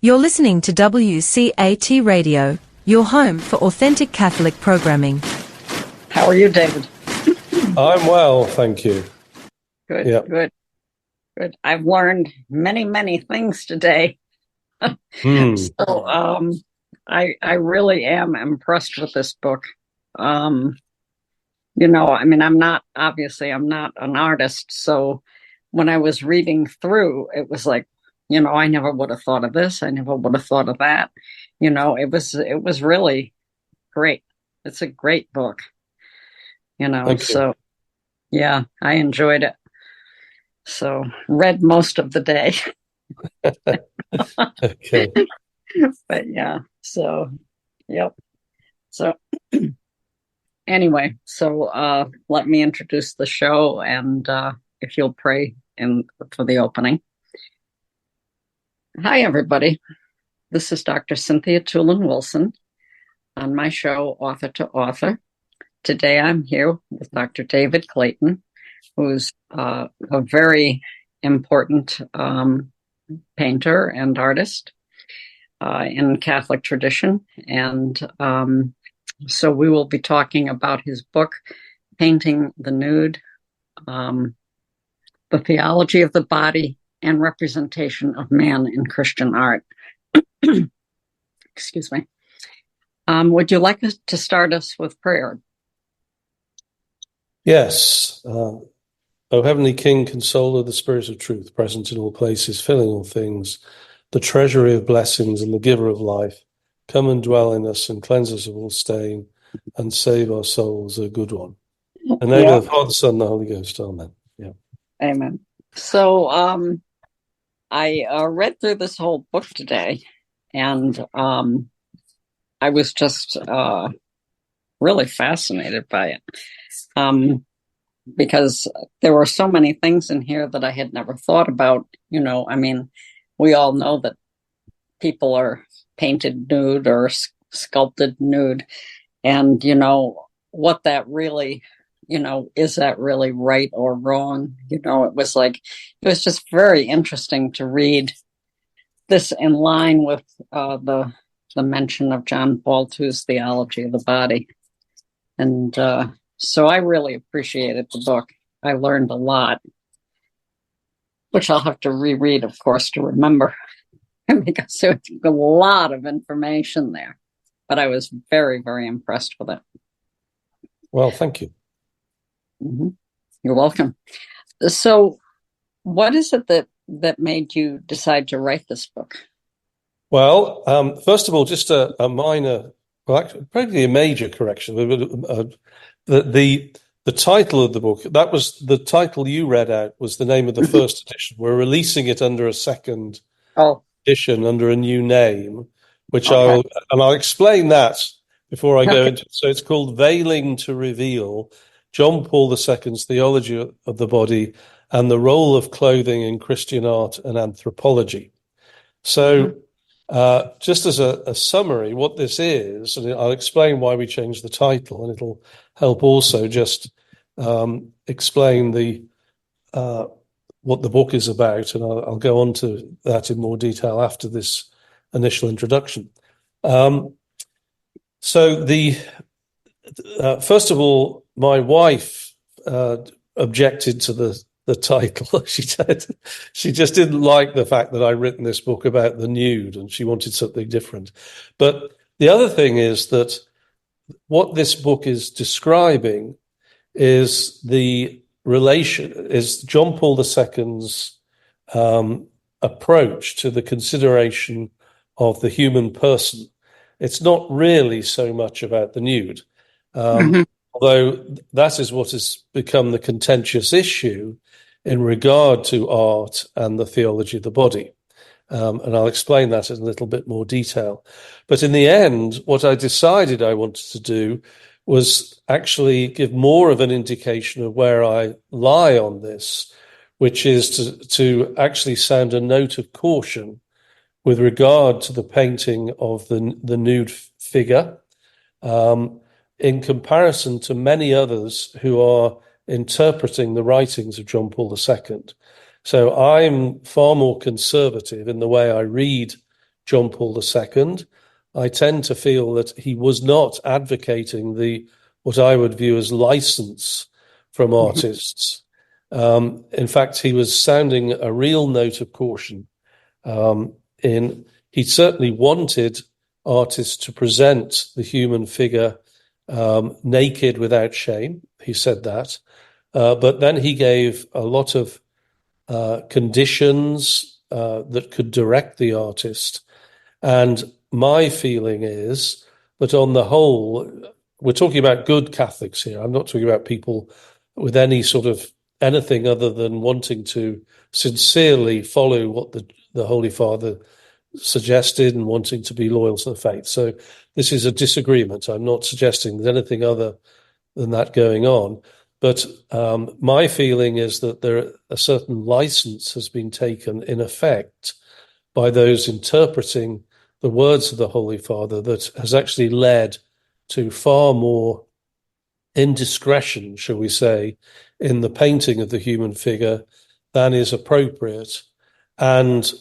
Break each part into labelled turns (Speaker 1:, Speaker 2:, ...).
Speaker 1: You're listening to WCAT Radio, your home for authentic Catholic programming.
Speaker 2: How are you, David?
Speaker 3: I'm well, thank you.
Speaker 2: Good,
Speaker 3: Yep.
Speaker 2: good. I've learned many things today. So I really am impressed with this book. I'm not an artist, so when I was reading through, it was like, I never would have thought of this. I never would have thought of that. It was really great. It's a great book.
Speaker 3: Thank
Speaker 2: So
Speaker 3: you.
Speaker 2: yeah, I enjoyed it. So read most of the day.
Speaker 3: Okay.
Speaker 2: But yeah, so yep. So anyway, so let me introduce the show, and if you'll pray for the opening. Hi, everybody. This is Dr. Cynthia Toolin-Wilson on my show, Author to Author. Today I'm here with Dr. David Clayton, who's a very important painter and artist in Catholic tradition. And so we will be talking about his book, Painting the Nude, the Theology of the Body and Representation of Man in Christian Art. Excuse me. Would you like us to start us with prayer?
Speaker 3: Yes. O Heavenly King, consoler, the Spirit of truth, present in all places, filling all things, the treasury of blessings and the giver of life, come and dwell in us and cleanse us of all stain and save our souls, a good one. In the name of the Father, Son, and the Holy Ghost. Amen. Yeah.
Speaker 2: Amen. So I read through this whole book today, and I was just really fascinated by it. Because there were so many things in here that I had never thought about. We all know that people are painted nude or sculpted nude. And, what that really, is that really right or wrong? It was just very interesting to read this in line with the mention of John Paul II's Theology of the Body. And so I really appreciated the book. I learned a lot, which I'll have to reread, of course, to remember, because there's a lot of information there. But I was very, very impressed with it.
Speaker 3: Well, thank you.
Speaker 2: Mm-hmm. You're welcome. So what is it that made you decide to write this book?
Speaker 3: Well, first of all, just a minor, well, actually, probably a major correction. The title of the book, that was the title you read out, was the name of the first edition. We're releasing it under a second edition under a new name, which I'll explain that before I go into it. So it's called Veiling to Reveal, John Paul II's Theology of the Body and the Role of Clothing in Christian Art and Anthropology. So just as a summary, what this is, and I'll explain why we changed the title, and it'll help also just explain what the book is about, and I'll go on to that in more detail after this initial introduction. So first of all, my wife objected to the title. She said she just didn't like the fact that I'd written this book about the nude, and she wanted something different. But the other thing is that what this book is describing is John Paul II's approach to the consideration of the human person. It's not really so much about the nude, although that is what has become the contentious issue in regard to art and the theology of the body. And I'll explain that in a little bit more detail. But in the end, what I decided I wanted to do was actually give more of an indication of where I lie on this, which is to actually sound a note of caution with regard to the painting of the nude figure, in comparison to many others who are interpreting the writings of John Paul II. So I'm far more conservative in the way I read John Paul II, I tend to feel that he was not advocating what I would view as license from artists. In fact, he was sounding a real note of caution. He certainly wanted artists to present the human figure naked without shame. He said that. But then he gave a lot of conditions that could direct the artist. And my feeling is that on the whole, we're talking about good Catholics here. I'm not talking about people with any sort of anything other than wanting to sincerely follow what the Holy Father suggested and wanting to be loyal to the faith. So this is a disagreement. I'm not suggesting there's anything other than that going on. But my feeling is that a certain license has been taken, in effect, by those interpreting the words of the Holy Father that has actually led to far more indiscretion, shall we say, in the painting of the human figure than is appropriate and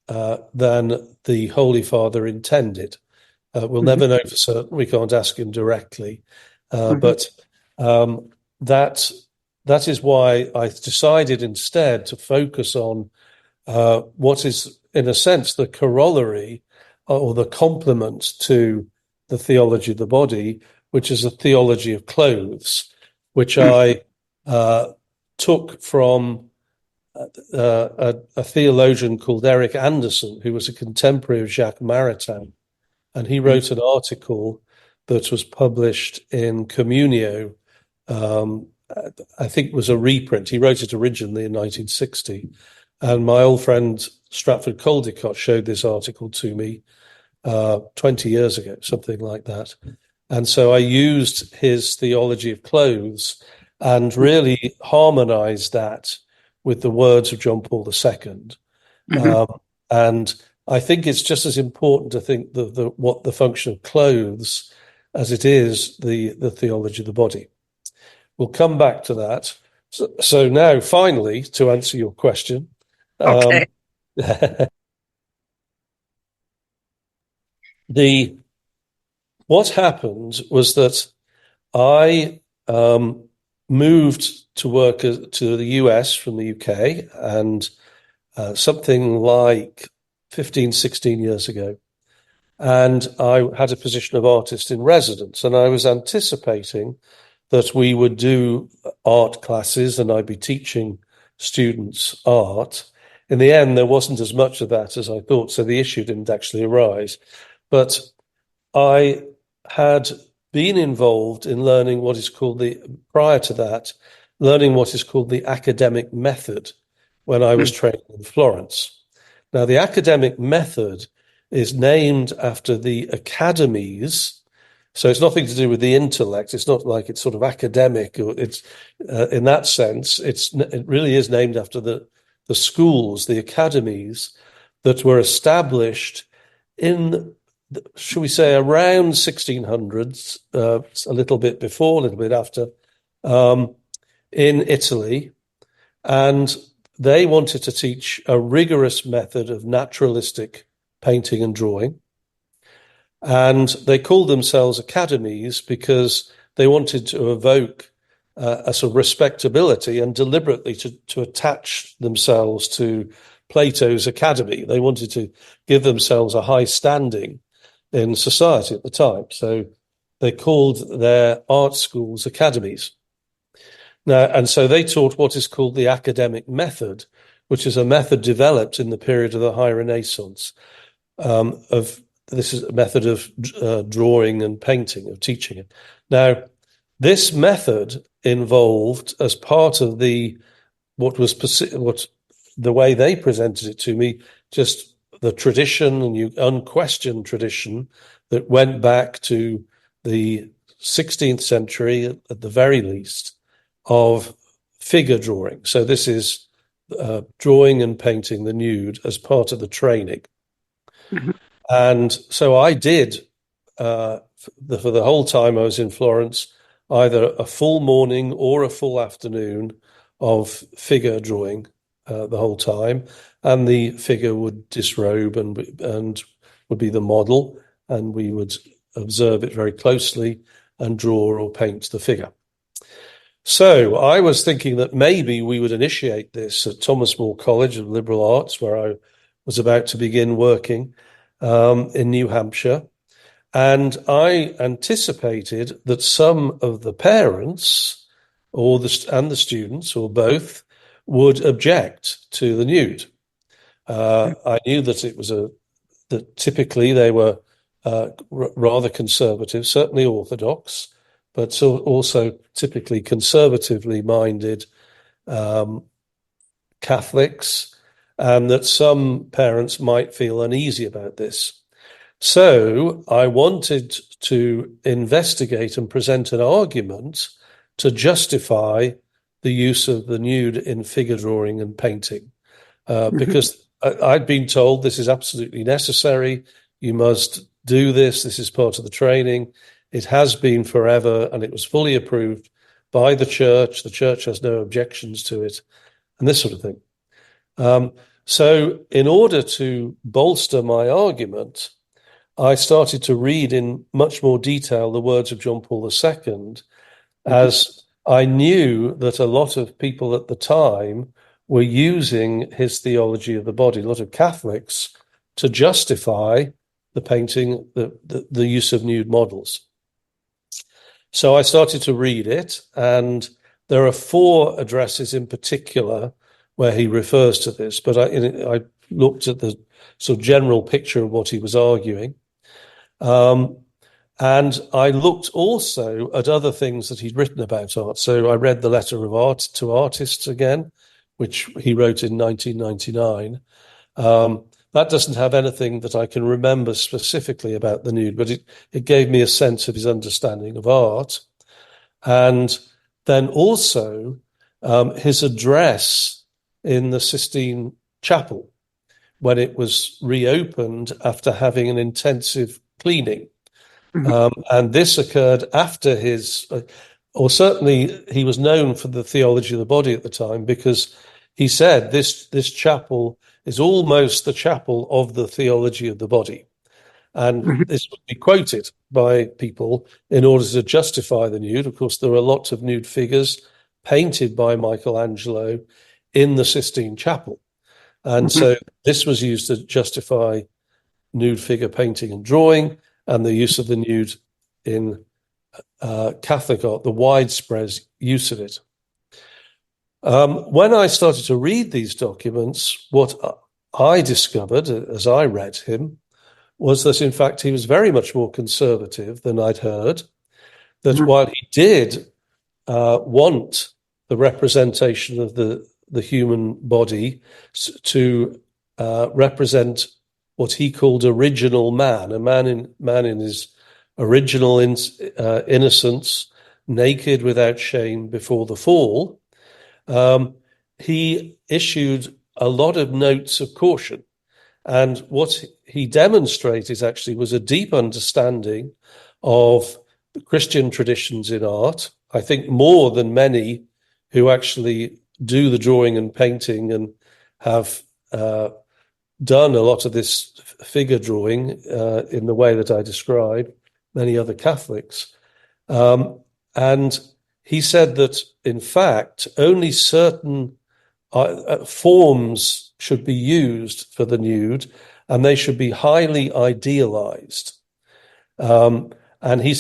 Speaker 3: than the Holy Father intended. We'll never know for certain. We can't ask him directly. But that is why I decided instead to focus on what is, in a sense, the corollary or the complement to the theology of the body, which is a theology of clothes, which I took from a theologian called Eric Anderson, who was a contemporary of Jacques Maritain. And he wrote an article that was published in Communio. I think it was a reprint. He wrote it originally in 1960. And my old friend Stratford Caldecott showed this article to me 20 years ago, something like that. And so I used his theology of clothes and really harmonized that with the words of John Paul II. And I think it's just as important to think what the function of clothes as it is the theology of the body. We'll come back to that. So now, finally, to answer your question.
Speaker 2: Okay.
Speaker 3: What happened was that I moved to work to the US from the UK, and something like 15, 16 years ago. And I had a position of artist in residence, and I was anticipating that we would do art classes and I'd be teaching students art. In the end, there wasn't as much of that as I thought, so the issue didn't actually arise. But I had been involved in learning what is called prior to that, learning what is called the academic method when I was training in Florence. Now, the academic method is named after the academies. So it's nothing to do with the intellect. It's not like it's sort of academic, or it's in that sense. It really is named after the schools, the academies that were established in, shall we say, around 1600s, a little bit before, a little bit after, in Italy, and they wanted to teach a rigorous method of naturalistic painting and drawing. And they called themselves academies because they wanted to evoke a sort of respectability and deliberately to attach themselves to Plato's academy. They wanted to give themselves a high standing in society at the time. So they called their art schools academies. Now, and so they taught what is called the academic method, which is a method developed in the period of the High Renaissance. This is a method of drawing and painting, of teaching it. Now, this method involved, as part of the way they presented it to me, just the tradition and unquestioned tradition that went back to the 16th century, at the very least, of figure drawing. So this is drawing and painting the nude as part of the training. And so I did, for the whole time I was in Florence, either a full morning or a full afternoon of figure drawing the whole time. And the figure would disrobe and would be the model, and we would observe it very closely and draw or paint the figure. So I was thinking that maybe we would initiate this at Thomas More College of Liberal Arts, where I was about to begin working in New Hampshire. And I anticipated that some of the parents and the students, or both, would object to the nude. I knew that it was that typically they were rather conservative, certainly Orthodox, but so also typically conservatively minded Catholics, and that some parents might feel uneasy about this. So I wanted to investigate and present an argument to justify the use of the nude in figure drawing and painting, because I'd been told this is absolutely necessary. You must do this. This is part of the training. It has been forever, and it was fully approved by the church. The church has no objections to it, and this sort of thing. So in order to bolster my argument, I started to read in much more detail the words of John Paul II, as I knew that a lot of people at the time were using his theology of the body, a lot of Catholics, to justify the painting, the use of nude models. So I started to read it, and there are 4 addresses in particular where he refers to this, but I looked at the sort of general picture of what he was arguing. And I looked also at other things that he'd written about art. So I read the letter of art to artists again, which he wrote in 1999. That doesn't have anything that I can remember specifically about the nude, but it gave me a sense of his understanding of art. And then also his address in the Sistine Chapel when it was reopened after having an intensive cleaning. And this occurred after his, or certainly he was known for the theology of the body at the time, because he said this chapel is almost the chapel of the theology of the body. And this would be quoted by people in order to justify the nude. Of course, there are lots of nude figures painted by Michelangelo in the Sistine Chapel. And so this was used to justify nude figure painting and drawing, and the use of the nude in Catholic art, the widespread use of it. When I started to read these documents, what I discovered as I read him was that, in fact, he was very much more conservative than I'd heard, that while he did want the representation of the human body to represent what he called original man, a man in his original innocence, naked without shame before the fall, he issued a lot of notes of caution. And what he demonstrated actually was a deep understanding of the Christian traditions in art, I think more than many who actually do the drawing and painting and have done a lot of this figure drawing in the way that I describe, many other Catholics. And he said that, in fact, only certain forms should be used for the nude, and they should be highly idealized. And he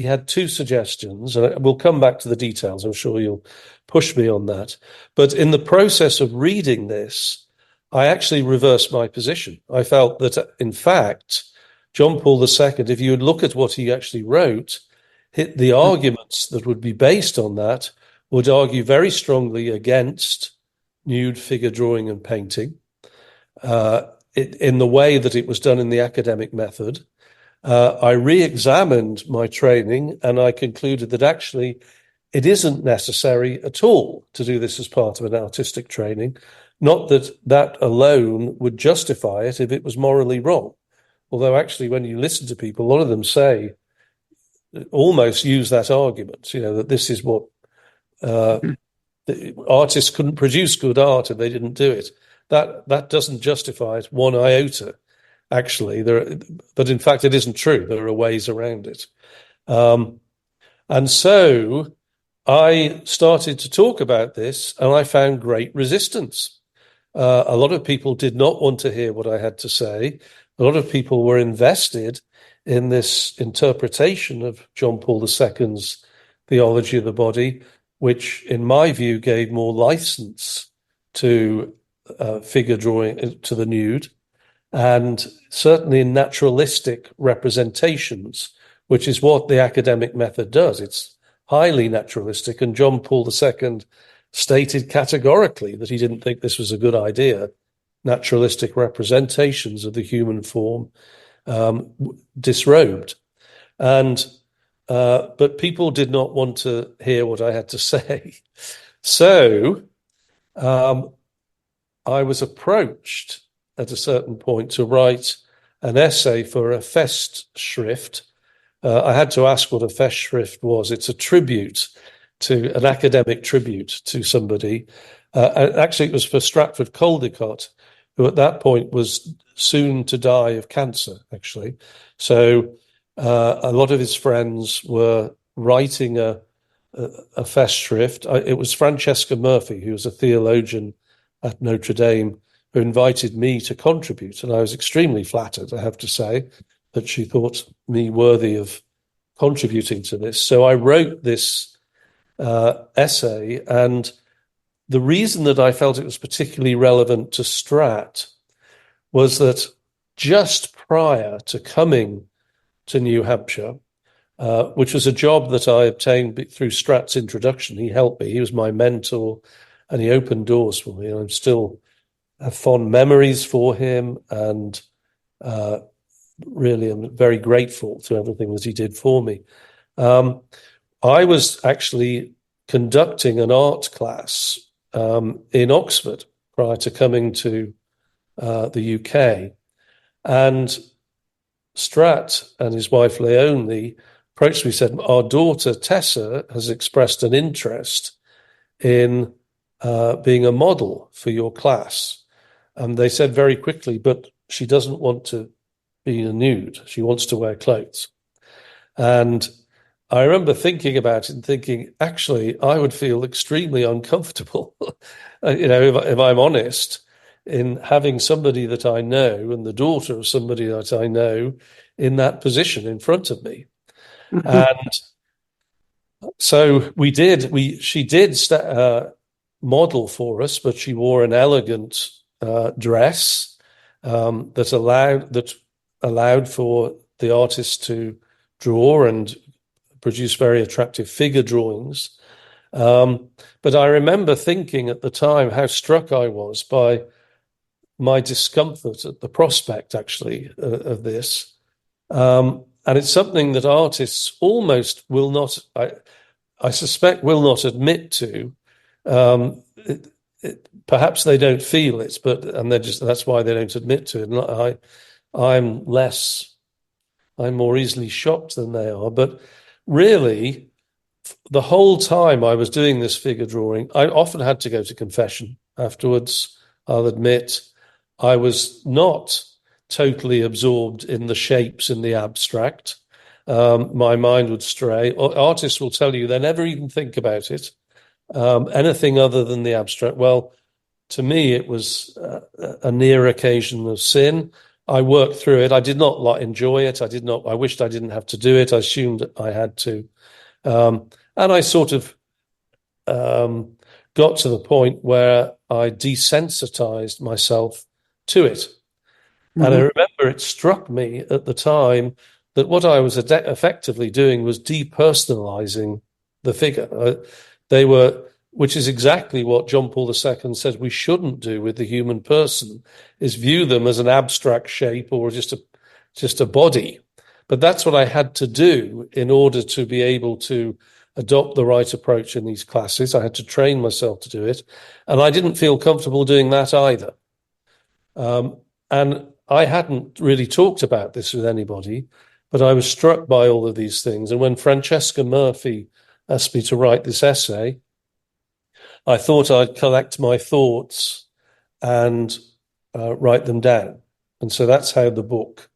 Speaker 3: had 2 suggestions, and we'll come back to the details. I'm sure you'll push me on that. But in the process of reading this, I actually reversed my position. I felt that, in fact, John Paul II, if you would look at what he actually wrote, the arguments that would be based on that would argue very strongly against nude figure drawing and painting in the way that it was done in the academic method. I re-examined my training, and I concluded that actually it isn't necessary at all to do this as part of an artistic training. Not that that alone would justify it if it was morally wrong. Although actually, when you listen to people, a lot of them almost use that argument, that this is what the artists couldn't produce good art if they didn't do it. That doesn't justify it one iota. actually. But in fact, it isn't true. There are ways around it. And so I started to talk about this, and I found great resistance. A lot of people did not want to hear what I had to say. A lot of people were invested in this interpretation of John Paul II's theology of the body, which, in my view, gave more license to figure drawing, to the nude, and certainly in naturalistic representations, which is what the academic method does. It's highly naturalistic, and John Paul II stated categorically that he didn't think this was a good idea. Naturalistic representations of the human form disrobed. But people did not want to hear what I had to say. So I was approached at a certain point to write an essay for a Festschrift. I had to ask what a Festschrift was. It's a tribute to an academic tribute to somebody. Actually, it was for Stratford Caldecott, who at that point was soon to die of cancer, actually. So a lot of his friends were writing a Festschrift. It was Francesca Murphy, who was a theologian at Notre Dame, who invited me to contribute. And I was extremely flattered, I have to say, that she thought me worthy of contributing to this. So I wrote this essay, and the reason that I felt it was particularly relevant to Strat was that just prior to coming to New Hampshire, which was a job that I obtained through Strat's introduction. He helped me. He was my mentor, and he opened doors for me. And I'm still have fond memories for him, and really am very grateful to everything that he did for me. I was actually conducting an art class in Oxford prior to coming to the UK. And Strat and his wife Leonie approached me and said, our daughter Tessa has expressed an interest in being a model for your class. And they said very quickly, but she doesn't want to be a nude. She wants to wear clothes. And I remember thinking about it and thinking, actually, I would feel extremely uncomfortable, if I'm honest, in having somebody that I know and the daughter of somebody that I know in that position in front of me. Mm-hmm. And so she did model for us, but she wore an elegant dress that allowed for the artist to draw and produce very attractive figure drawings. But I remember thinking at the time how struck I was by my discomfort at the prospect, actually, of this. And it's something that artists almost will not, I suspect, will not admit to. Perhaps they don't feel it, that's why they don't admit to it. And I'm more easily shocked than they are. But really, the whole time I was doing this figure drawing, I often had to go to confession afterwards. I'll admit I was not totally absorbed in the shapes in the abstract. My mind would stray. Artists will tell you they never even think about it, anything other than the abstract. Well, to me, it was a near occasion of sin. I worked through it. I did not enjoy it. I wished I didn't have to do it. I assumed I had to. And I sort of got to the point where I desensitized myself to it. Mm-hmm. And I remember it struck me at the time that what I was effectively doing was depersonalizing the figure. Which is exactly what John Paul II says we shouldn't do with the human person, is view them as an abstract shape or just a body. But that's what I had to do in order to be able to adopt the right approach in these classes. I had to train myself to do it. And I didn't feel comfortable doing that either. And I hadn't really talked about this with anybody, but I was struck by all of these things. And when Francesca Murphy asked me to write this essay, I thought I'd collect my thoughts and write them down. And so that's how the book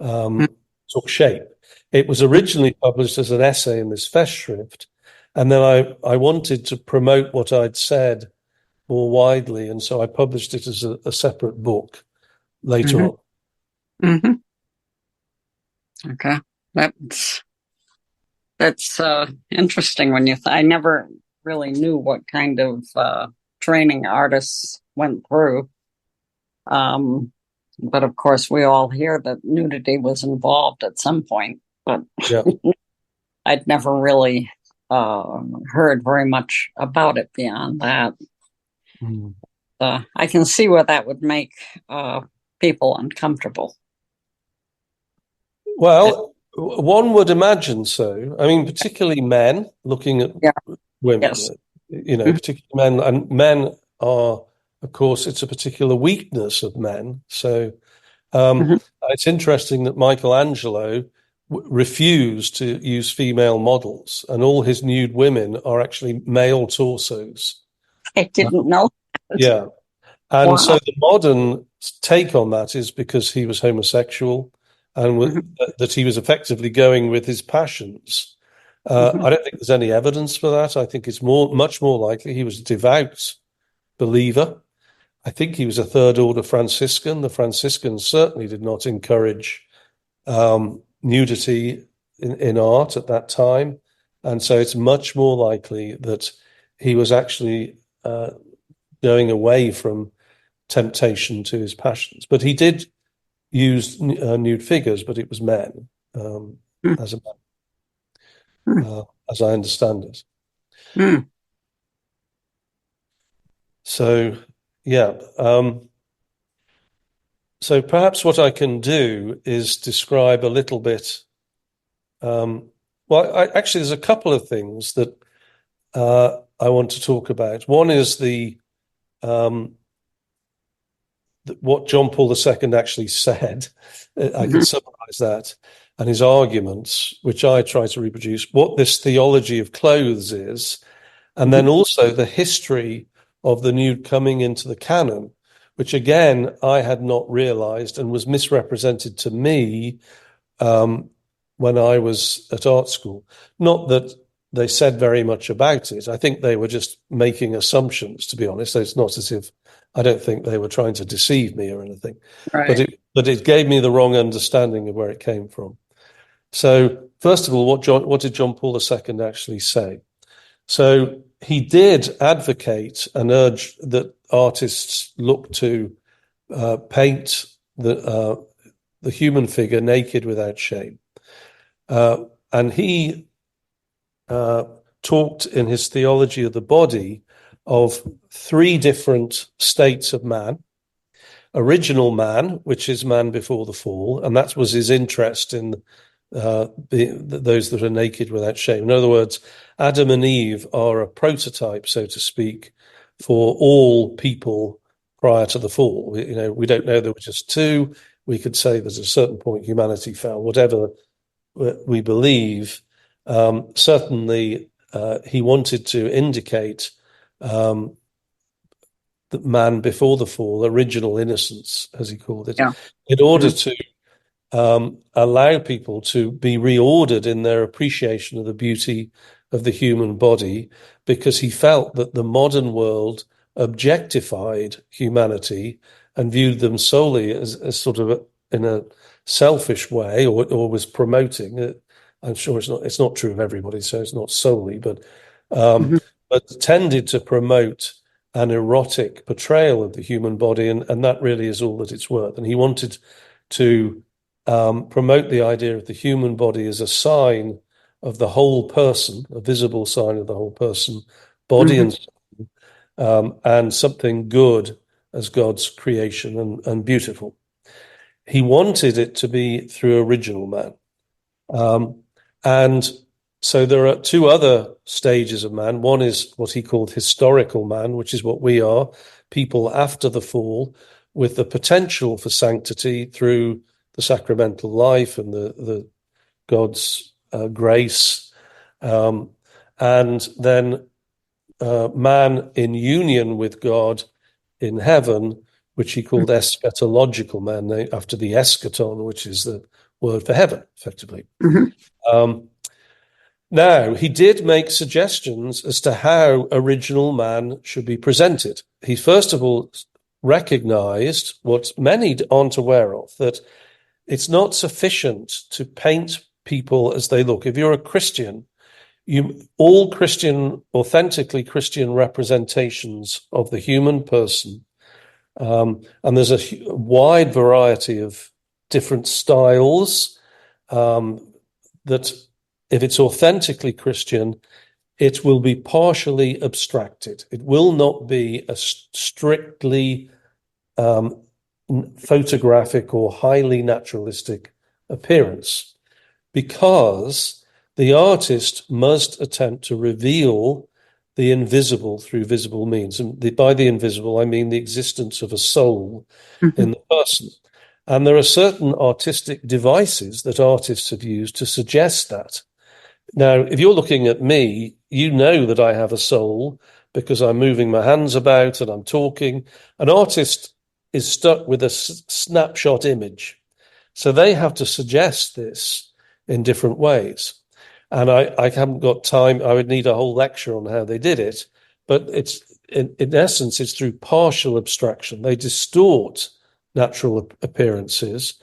Speaker 3: took shape. It was originally published as an essay in this Festschrift, and then I wanted to promote what I'd said more widely, and so I published it as a separate book later on.
Speaker 2: Okay, that's interesting. When I never really knew what kind of training artists went through. But of course, we all hear that nudity was involved at some point, but
Speaker 3: Yeah.
Speaker 2: I'd never really heard very much about it beyond that. I can see where that would make people uncomfortable.
Speaker 3: Well, one would imagine so. I mean, particularly men looking at women,
Speaker 2: Yes.
Speaker 3: Particularly men, and men are, of course, it's a particular weakness of men. So it's interesting that Michelangelo refused to use female models, and all his nude women are actually male torsos.
Speaker 2: I didn't know that.
Speaker 3: Yeah. And
Speaker 2: Wow.
Speaker 3: so the modern take on that is because he was homosexual and that he was effectively going with his passions. I don't think there's any evidence for that. I think it's much more likely he was a devout believer. I think he was a third order Franciscan. The Franciscans certainly did not encourage nudity in art at that time. And so it's much more likely that he was actually going away from temptation to his passions. But he did use nude figures, but it was men as I understand it. So, yeah. So perhaps what I can do is describe a little bit. Actually, there's a couple of things that I want to talk about. One is what John Paul II actually said. I can summarize that, and his arguments, which I try to reproduce, what this theology of clothes is, and then also the history of the nude coming into the canon, which again, I had not realized and was misrepresented to me when I was at art school. Not that they said very much about it. I think they were just making assumptions, to be honest. It's not as if, I don't think they were trying to deceive me or anything.
Speaker 2: Right.
Speaker 3: But it gave me the wrong understanding of where it came from. So first of all, what did John Paul II actually say? So he did advocate and urge that artists look to paint the human figure naked without shame. And he talked in his Theology of the Body of three different states of man. Original man, which is man before the fall, and that was his interest in those that are naked without shame. In other words, Adam and Eve are a prototype, so to speak, for all people prior to the fall. We don't know there were just two. We could say that at a certain point humanity fell. Whatever we believe, certainly he wanted to indicate that man before the fall, original innocence, as he called it, in order to allow people to be reordered in their appreciation of the beauty of the human body, because he felt that the modern world objectified humanity and viewed them solely as sort of in a selfish way, or was promoting it. I'm sure it's not true of everybody, so it's not solely, but tended to promote an erotic portrayal of the human body, and that really is all that it's worth. And he wanted to promote the idea of the human body as a sign of the whole person, a visible sign of the whole person, body and soul, and something good as God's creation and beautiful. He wanted it to be through original man. And so there are two other stages of man. One is what he called historical man, which is what we are, people after the fall, with the potential for sanctity through the sacramental life and the God's grace, and then man in union with God in heaven, which he called eschatological man, after the eschaton, which is the word for heaven, effectively. Now, he did make suggestions as to how original man should be presented. He first of all recognized what many aren't aware of, that it's not sufficient to paint people as they look. If you're a Christian, all Christian, authentically Christian representations of the human person, and there's a wide variety of different styles, that if it's authentically Christian, it will be partially abstracted. It will not be a strictly photographic or highly naturalistic appearance, because the artist must attempt to reveal the invisible through visible means. And by the invisible, I mean the existence of a soul in the person. And there are certain artistic devices that artists have used to suggest that. Now, if you're looking at me, you know that I have a soul because I'm moving my hands about and I'm talking. An artist is stuck with a snapshot image. So they have to suggest this in different ways. And I haven't got time. I would need a whole lecture on how they did it. But it's in essence, it's through partial abstraction. They distort natural appearances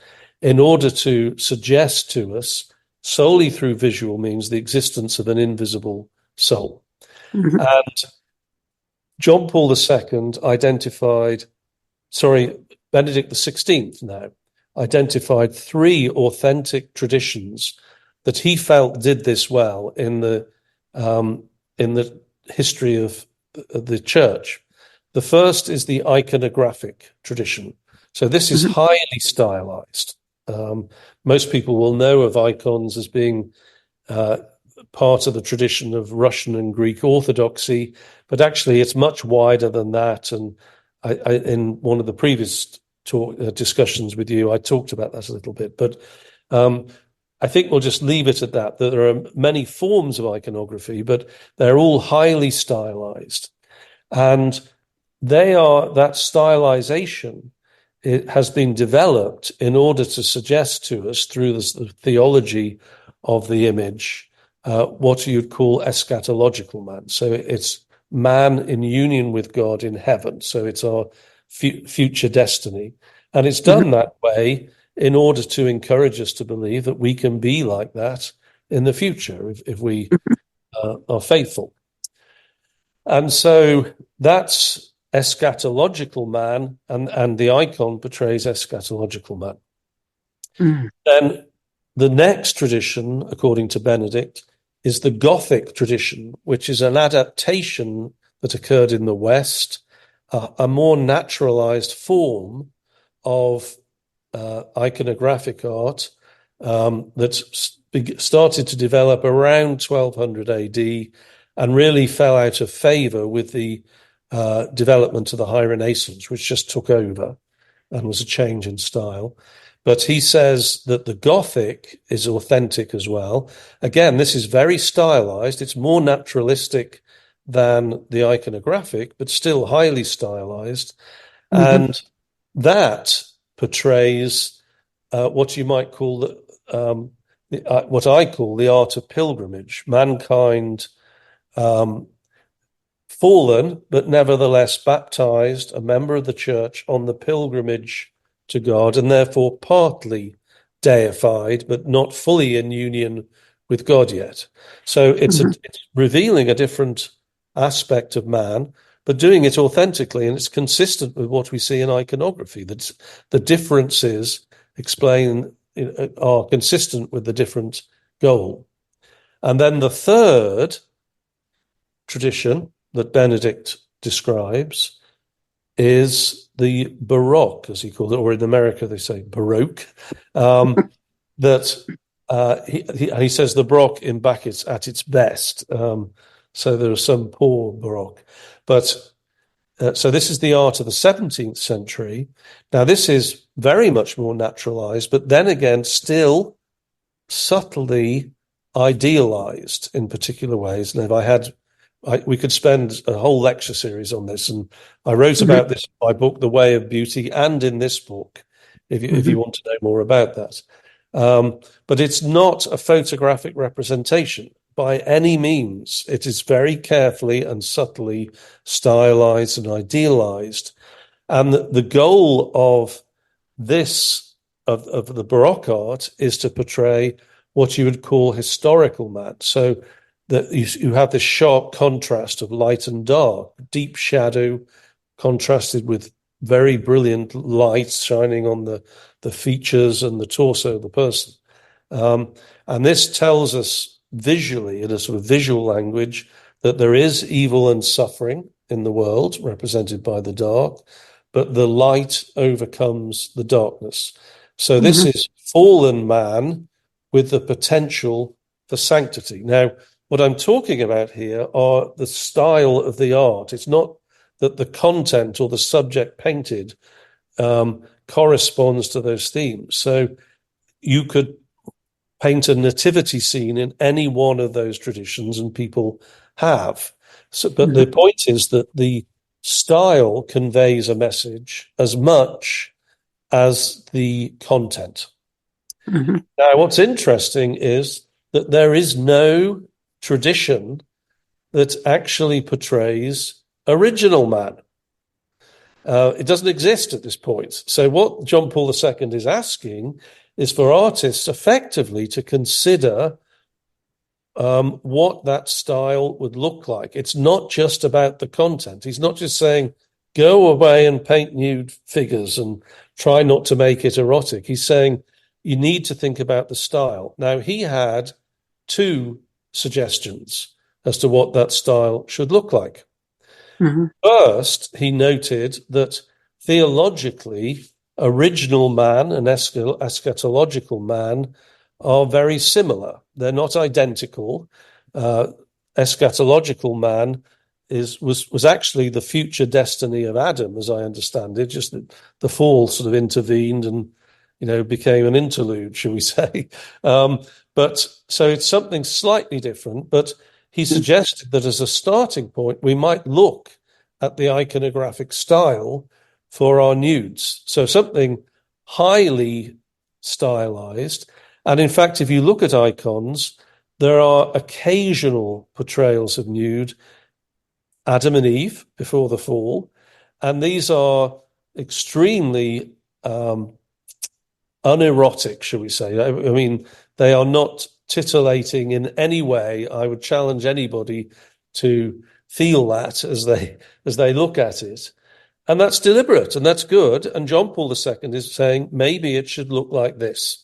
Speaker 3: in order to suggest to us, solely through visual means, the existence of an invisible soul. And John Paul II Benedict XVI now identified 3 authentic traditions that he felt did this well in the history of the church. The first is the iconographic tradition. So this is highly stylized. Most people will know of icons as being part of the tradition of Russian and Greek Orthodoxy, but actually it's much wider than that. And in one of the previous discussions with you, I talked about that a little bit. But I think we'll just leave it at that there are many forms of iconography, but they're all highly stylized. And that stylization, it has been developed in order to suggest to us through the theology of the image, what you'd call eschatological man. So it's man in union with God in heaven. So it's our future destiny. And it's done that way in order to encourage us to believe that we can be like that in the future if we are faithful. And so that's eschatological man, and the icon portrays eschatological man. Then the next tradition, according to Benedict, is the Gothic tradition, which is an adaptation that occurred in the West, a more naturalized form of iconographic art that started to develop around 1200 AD and really fell out of favor with the development of the High Renaissance, which just took over and was a change in style. But he says that the Gothic is authentic as well. Again, this is very stylized. It's more naturalistic than the iconographic, but still highly stylized. And that portrays what you might call what I call the art of pilgrimage. Mankind fallen, but nevertheless baptized, a member of the church on the pilgrimage to God, and therefore partly deified, but not fully in union with God yet. So it's revealing a different aspect of man, but doing it authentically, and it's consistent with what we see in iconography. That the differences are consistent with the different goal. And then the third tradition that Benedict describes is the Baroque, as he called it, or in America they say Baroque. That he says the Baroque in brackets at its best. So there are some poor Baroque, but so this is the art of the 17th century. Now this is very much more naturalized, but then again still subtly idealized in particular ways. And if I had we could spend a whole lecture series on this, and I wrote about this in my book, The Way of Beauty, and in this book, if you want to know more about that. But it's not a photographic representation by any means. It is very carefully and subtly stylized and idealized. And the goal of this, of the Baroque art, is to portray what you would call historical man. So that you have this sharp contrast of light and dark, deep shadow contrasted with very brilliant light shining on the features and the torso of the person. And this tells us visually, in a sort of visual language, that there is evil and suffering in the world, represented by the dark, but the light overcomes the darkness. So this is fallen man with the potential for sanctity. Now, what I'm talking about here are the style of the art. It's not that the content or the subject painted corresponds to those themes. So you could paint a nativity scene in any one of those traditions, and people have. So, but the point is that the style conveys a message as much as the content. Now, what's interesting is that there is no tradition that actually portrays original man. It doesn't exist at this point. So what John Paul II is asking is for artists effectively to consider what that style would look like. It's not just about the content. He's not just saying, go away and paint nude figures and try not to make it erotic. He's saying, you need to think about the style. Now, he had two suggestions as to what that style should look like. First, he noted that theologically, original man and eschatological man are very similar. They're not identical. Eschatological man was actually the future destiny of Adam, as I understand it. Just that the fall sort of intervened and became an interlude, shall we say? But so it's something slightly different. But he suggested that as a starting point, we might look at the iconographic style for our nudes. So something highly stylized. And in fact, if you look at icons, there are occasional portrayals of nude, Adam and Eve before the fall. And these are extremely unerotic, shall we say. I mean, they are not titillating in any way. I would challenge anybody to feel that as they look at it. And that's deliberate and that's good. And John Paul II is saying maybe it should look like this.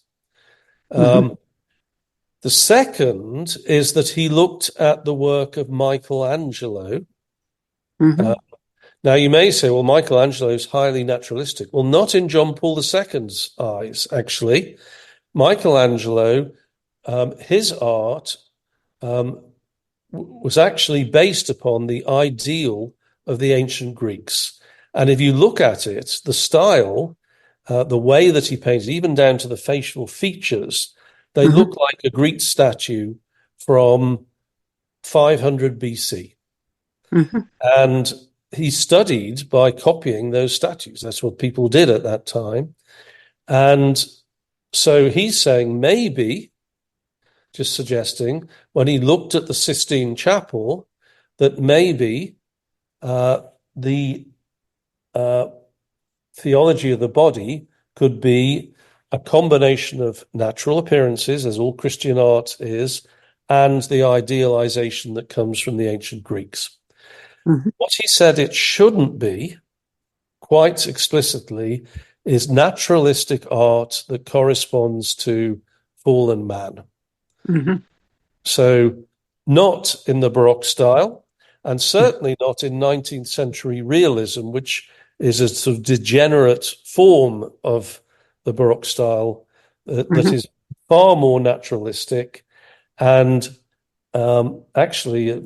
Speaker 3: The second is that he looked at the work of Michelangelo. Now, you may say, well, Michelangelo is highly naturalistic. Well, not in John Paul II's eyes, actually. Michelangelo, his art was actually based upon the ideal of the ancient Greeks. And if you look at it, the style, the way that he painted, even down to the facial features, they look like a Greek statue from 500 BC. And he studied by copying those statues. That's what people did at that time. And so he's saying maybe, just suggesting, when he looked at the Sistine Chapel, that maybe the theology of the body could be a combination of natural appearances, as all Christian art is, and the idealization that comes from the ancient Greeks. What he said it shouldn't be, quite explicitly, is naturalistic art that corresponds to fallen man. So not in the Baroque style, and certainly not in 19th century realism, which is a sort of degenerate form of the Baroque style that is far more naturalistic. And actually,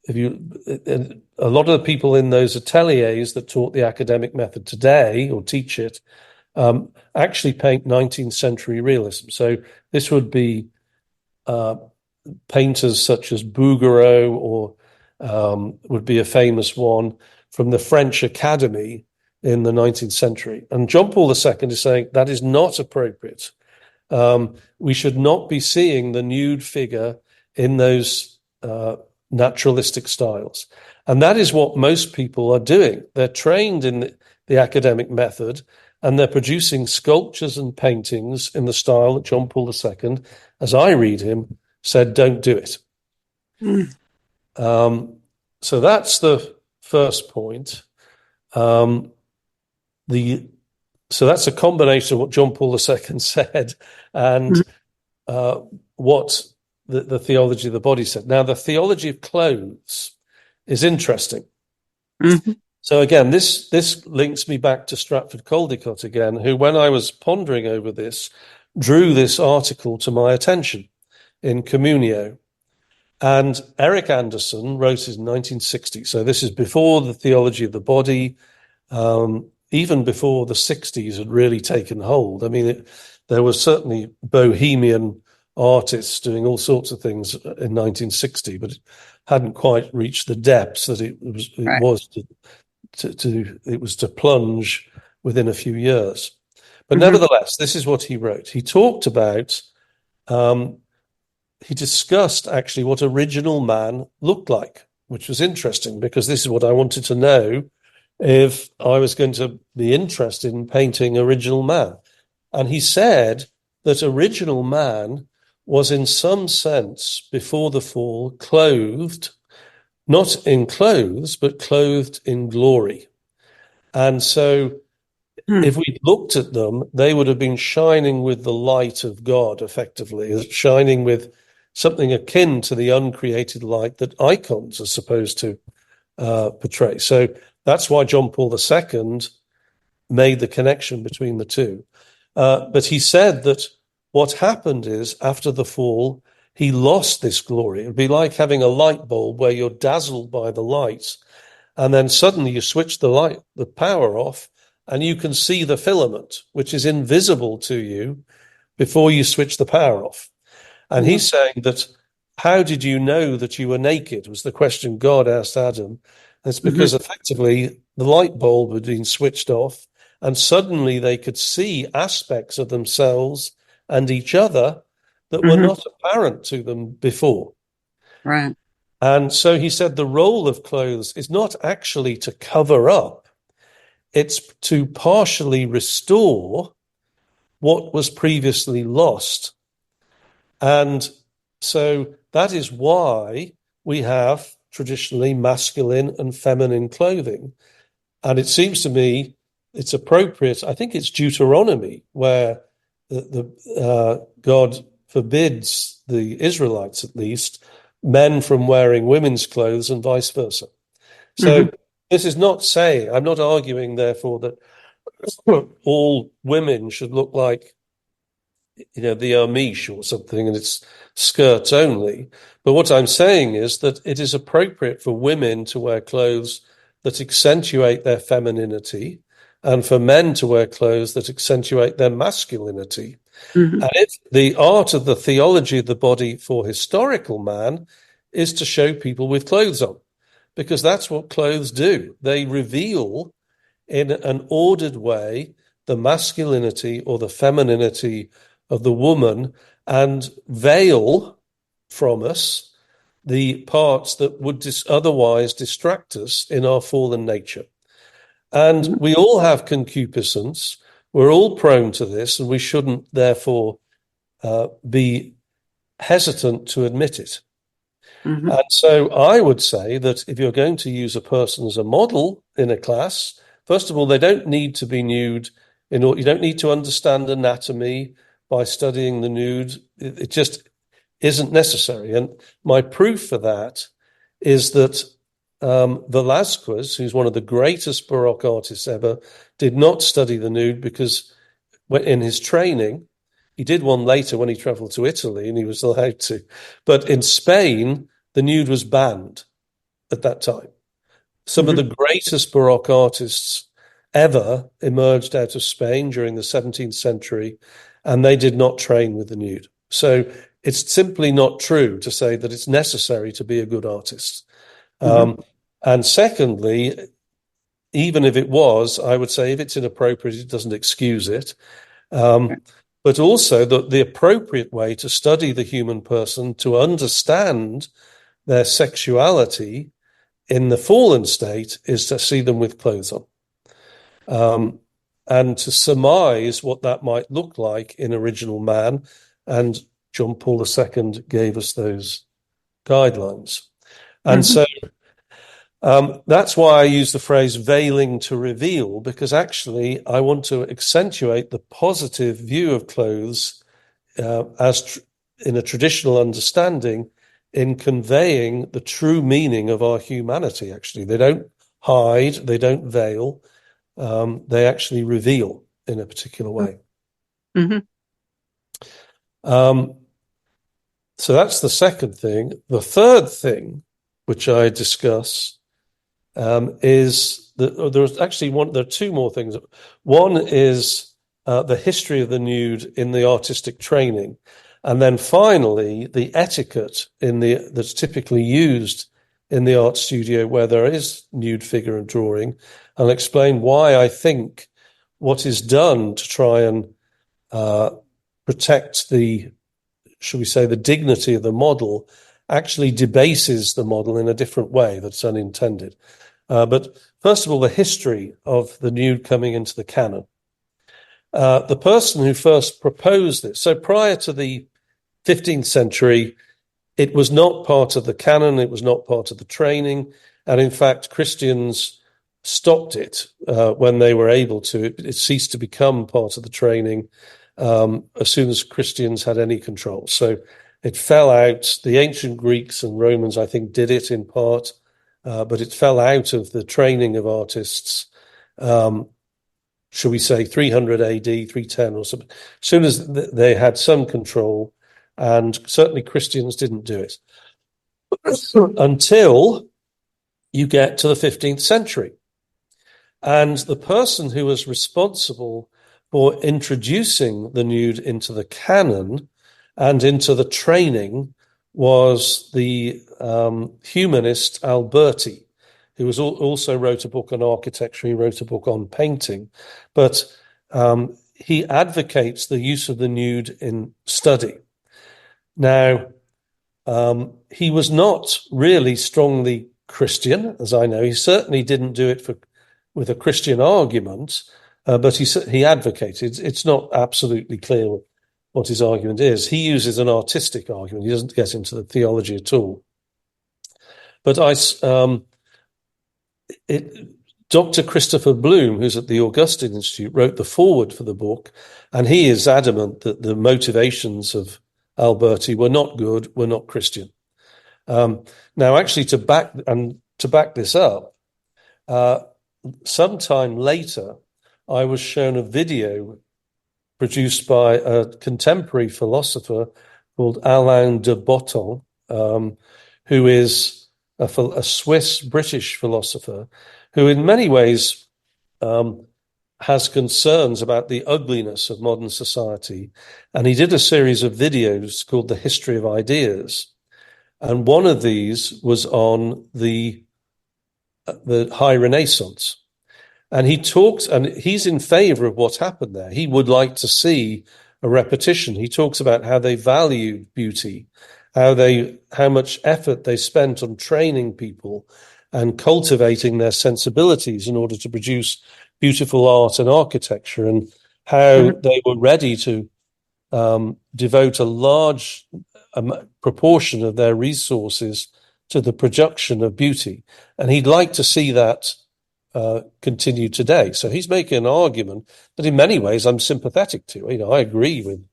Speaker 3: a lot of the people in those ateliers that taught the academic method today or teach it actually paint 19th century realism. So this would be painters such as Bouguereau or would be a famous one from the French Academy in the 19th century. And John Paul II is saying that is not appropriate. We should not be seeing the nude figure in those naturalistic styles. And that is what most people are doing. They're trained in the academic method, and they're producing sculptures and paintings in the style that John Paul II, as I read him, said, don't do it. So that's the first point. So that's a combination of what John Paul II said and what the theology of the body said. Now, the theology of clothes is interesting. So again, this links me back to Stratford Caldecott again, who, when I was pondering over this, drew this article to my attention in Communio. And Eric Anderson wrote it in 1960. So this is before the theology of the body, even before the 60s had really taken hold. I mean, there were certainly bohemian artists doing all sorts of things in 1960, but it hadn't quite reached the depths that it was to plunge within a few years. But nevertheless, this is what he wrote. He talked about, he discussed actually what original man looked like, which was interesting because this is what I wanted to know if I was going to be interested in painting original man. And he said that original man was in some sense before the fall clothed, not in clothes, but clothed in glory. And so if we looked at them, they would have been shining with the light of God, effectively, shining with something akin to the uncreated light that icons are supposed to portray. So that's why John Paul II made the connection between the two. But he said that what happened is, after the fall, he lost this glory. It would be like having a light bulb where you're dazzled by the light, and then suddenly you switch the power off, and you can see the filament, which is invisible to you before you switch the power off. And he's saying that, how did you know that you were naked, was the question God asked Adam. And it's because effectively the light bulb had been switched off, and suddenly they could see aspects of themselves and each other that were not apparent to them before.
Speaker 2: Right.
Speaker 3: And so he said the role of clothes is not actually to cover up, it's to partially restore what was previously lost. And so that is why we have traditionally masculine and feminine clothing. And it seems to me it's appropriate. I think it's Deuteronomy where God forbids the Israelites, at least, men from wearing women's clothes and vice versa. So this is not saying, I'm not arguing, therefore, that all women should look like, the Amish or something, and it's skirts only. But what I'm saying is that it is appropriate for women to wear clothes that accentuate their femininity, and for men to wear clothes that accentuate their masculinity. And if the art of the theology of the body for historical man is to show people with clothes on, because that's what clothes do. They reveal in an ordered way the masculinity or the femininity of the woman and veil from us the parts that would otherwise distract us in our fallen nature. And we all have concupiscence. We're all prone to this, and we shouldn't, therefore, be hesitant to admit it. And so I would say that if you're going to use a person as a model in a class, first of all, they don't need to be nude. You don't need to understand anatomy by studying the nude. It just isn't necessary. And my proof for that is that Velázquez, who's one of the greatest Baroque artists ever, did not study the nude because in his training, he did one later when he traveled to Italy and he was allowed to. But in Spain, the nude was banned at that time. Some of the greatest Baroque artists ever emerged out of Spain during the 17th century, and they did not train with the nude. So it's simply not true to say that it's necessary to be a good artist. And secondly, even if it was, I would say if it's inappropriate, it doesn't excuse it. But also the appropriate way to study the human person, to understand their sexuality in the fallen state, is to see them with clothes on. And to surmise what that might look like in original man. And John Paul II gave us those guidelines. And so that's why I use the phrase veiling to reveal, because actually I want to accentuate the positive view of clothes in a traditional understanding, in conveying the true meaning of our humanity. Actually, they don't hide, they don't veil, they actually reveal in a particular way. So that's the second thing. The third thing, which I discuss, is that there are two more things. One is the history of the nude in the artistic training, and then finally the etiquette that's typically used in the art studio where there is nude figure and drawing. I'll explain why I think what is done to try and protect the dignity of the model actually debases the model in a different way that's unintended. But first of all, the history of the nude coming into the canon. The person who first proposed this, so prior to the 15th century, it was not part of the canon, it was not part of the training, and in fact, Christians stopped it when they were able to. It ceased to become part of the training as soon as Christians had any control. So it fell out. The ancient Greeks and Romans, I think, did it in part, but it fell out of the training of artists, shall we say 300 AD, 310 or something, as soon as they had some control, and certainly Christians didn't do it until you get to the 15th century. And the person who was responsible for introducing the nude into the canon and into the training was the humanist Alberti, who also wrote a book on architecture. He wrote a book on painting, but he advocates the use of the nude in study. Now, he was not really strongly Christian, as I know. He certainly didn't do it with a Christian argument, but he advocated. It's not absolutely clear what his argument is. He uses an artistic argument. He doesn't get into the theology at all. But Dr. Christopher Bloom, who's at the Augustine Institute, wrote the foreword for the book, and he is adamant that the motivations of Alberti were not good, were not Christian. Now, actually, to back this up, sometime later, I was shown a video produced by a contemporary philosopher called Alain de Botton, who is a Swiss-British philosopher who in many ways has concerns about the ugliness of modern society. And he did a series of videos called The History of Ideas. And one of these was on the High Renaissance. And he talks, and he's in favor of what's happened there. He would like to see a repetition. He talks about how they valued beauty, how much effort they spent on training people and cultivating their sensibilities in order to produce beautiful art and architecture, and how they were ready to devote a large proportion of their resources to the production of beauty. And he'd like to see that continue today. So he's making an argument that in many ways I'm sympathetic to. I agree with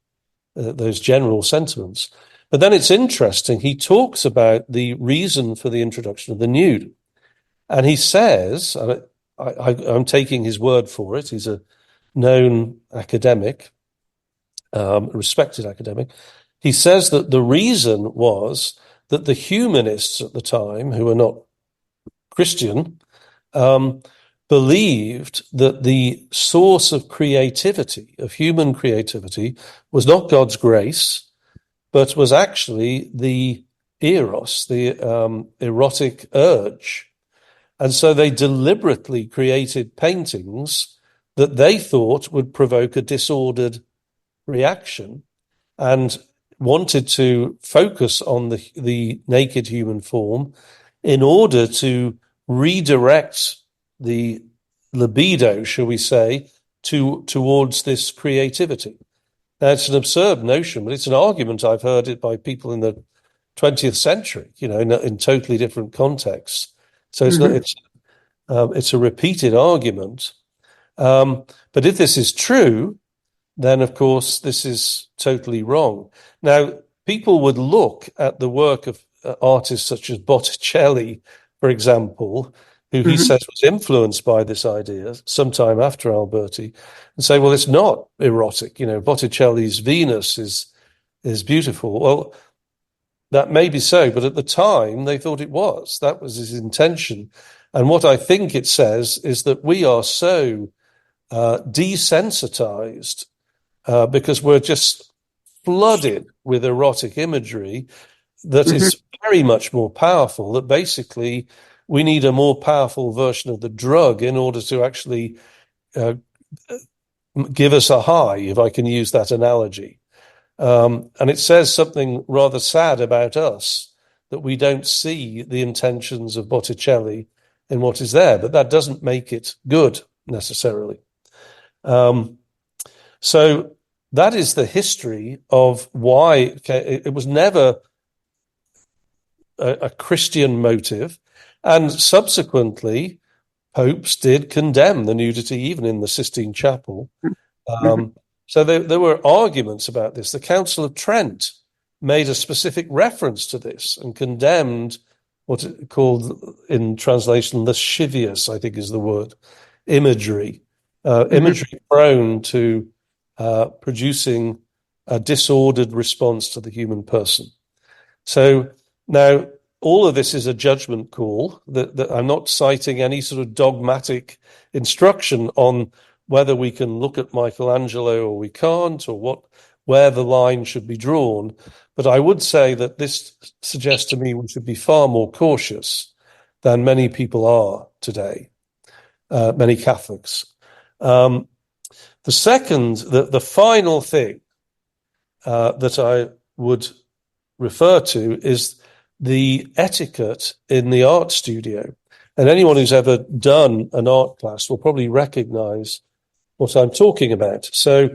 Speaker 3: those general sentiments. But then it's interesting. He talks about the reason for the introduction of the nude. And he says, and I'm taking his word for it, he's a known academic, respected academic. He says that the reason was that the humanists at the time, who were not Christian, believed that the source of creativity, of human creativity, was not God's grace, but was actually the eros, the erotic urge. And so they deliberately created paintings that they thought would provoke a disordered reaction, and wanted to focus on the naked human form in order to redirect the libido, shall we say, towards this creativity. Now, it's an absurd notion, but it's an argument I've heard it by people in the 20th century, in totally different contexts. So it's a repeated argument. But if this is true, then of course this is totally wrong. Now, people would look at the work of artists such as Botticelli, for example, who he says was influenced by this idea sometime after Alberti, and say, well, it's not erotic. Botticelli's Venus is beautiful. Well, that may be so, but at the time they thought it was. That was his intention. And what I think it says is that we are so desensitized because we're just flooded with erotic imagery that is very much more powerful, that basically we need a more powerful version of the drug in order to actually give us a high, if I can use that analogy. And it says something rather sad about us, that we don't see the intentions of Botticelli in what is there, but that doesn't make it good necessarily. So that is the history of why it was never a Christian motive. And subsequently, popes did condemn the nudity, even in the Sistine Chapel. So there were arguments about this. The Council of Trent made a specific reference to this and condemned what it called in translation lascivious, I think is the word, imagery, imagery prone to producing a disordered response to the human person. So now all of this is a judgment call, that I'm not citing any sort of dogmatic instruction on whether we can look at Michelangelo or we can't, or where the line should be drawn. But I would say that this suggests to me we should be far more cautious than many people are today, many Catholics. The final thing that I would refer to is the etiquette in the art studio. And anyone who's ever done an art class will probably recognize what I'm talking about. So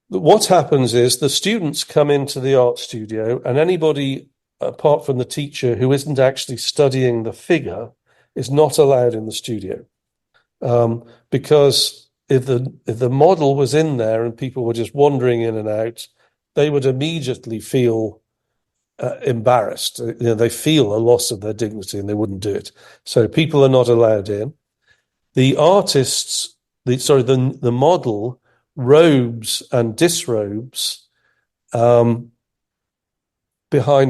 Speaker 3: what happens is the students come into the art studio, and anybody apart from the teacher who isn't actually studying the figure is not allowed in the studio. Because if the model was in there and people were just wandering in and out, they would immediately feel embarrassed. They feel a loss of their dignity and they wouldn't do it. So people are not allowed in. The artists, the model robes and disrobes behind